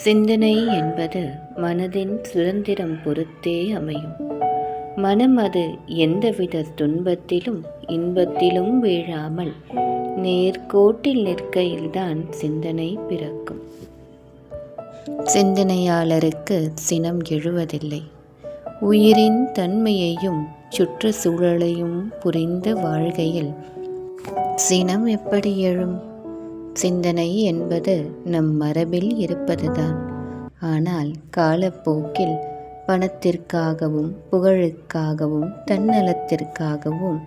சிந்தனை என்பது மனதின் சுதந்திரம் பொறுத்தே அமையும். மனம் அது எந்தவித துன்பத்திலும் இன்பத்திலும் வீழாமல் நேர்கோட்டில் நிற்கையில்தான் சிந்தனை பிறக்கும். சிந்தனையாளருக்கு சினம் எழுவதில்லை. உயிரின் தன்மையையும் சுற்றுச்சூழலையும் புரிந்து வாழ்கையில் சினம் எப்படி எழும்? சிந்தனை என்பது நம் மரபில் இருப்பதுதான். ஆனால் காலப்போக்கில் பணத்திற்காகவும் புகழுக்காகவும் தன்னலத்திற்காகவும்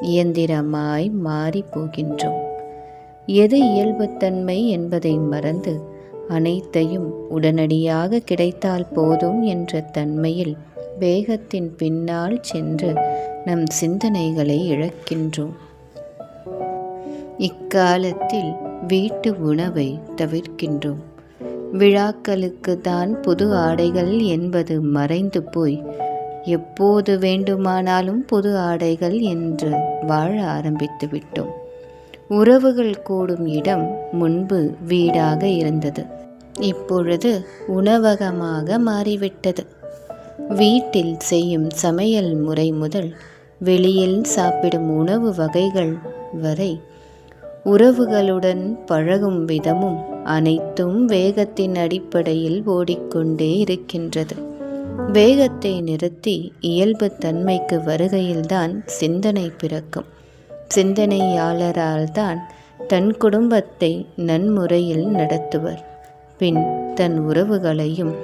இயந்திரமாய் மாறி போகின்றோம். எது இயல்புத்தன்மை என்பதை மறந்து அனைத்தையும் உடனடியாக கிடைத்தால் போதும் என்ற தன்மையில் வேகத்தின் பின்னால் சென்று நம் சிந்தனைகளை இழக்கின்றோம். இக்காலத்தில் வீட்டு உணவை தவிர்க்கின்றோம். விழாக்களுக்கு தான் புது ஆடைகள் என்பது மறைந்து போய் எப்போது வேண்டுமானாலும் புது ஆடைகள் என்று வாழ ஆரம்பித்து விட்டோம். உறவுகள் கூடும் இடம் முன்பு வீடாக இருந்தது, இப்பொழுது உணவகமாக மாறிவிட்டது. வீட்டில் செய்யும் சமையல் முறை முதல் வெளியில் சாப்பிடும் உணவு வகைகள் வரை உறவுகளுடன் பழகும் விதமும் அனைத்தும் வேகத்தின் அடிப்படையில் ஓடிக்கொண்டே இருக்கின்றது. வேகத்தை நிறுத்தி இயல்பு தன்மைக்கு வருகையில்தான் சிந்தனை பிறக்கும். சிந்தனையாளரால்தான் தன் குடும்பத்தை நன்முறையில் நடத்துவர். பின் தன் உறவுகளையும்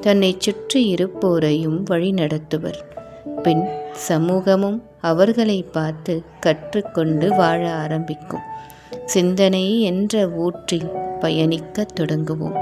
தன்னை சுற்றி இருப்போரையும் வழிநடத்துவர். பின் சமூகமும் அவர்களை பார்த்து கற்றுக்கொண்டு வாழ ஆரம்பிக்கும். சிந்தனை என்ற ஊற்றில் பயணிக்கத் தொடங்குவோம்.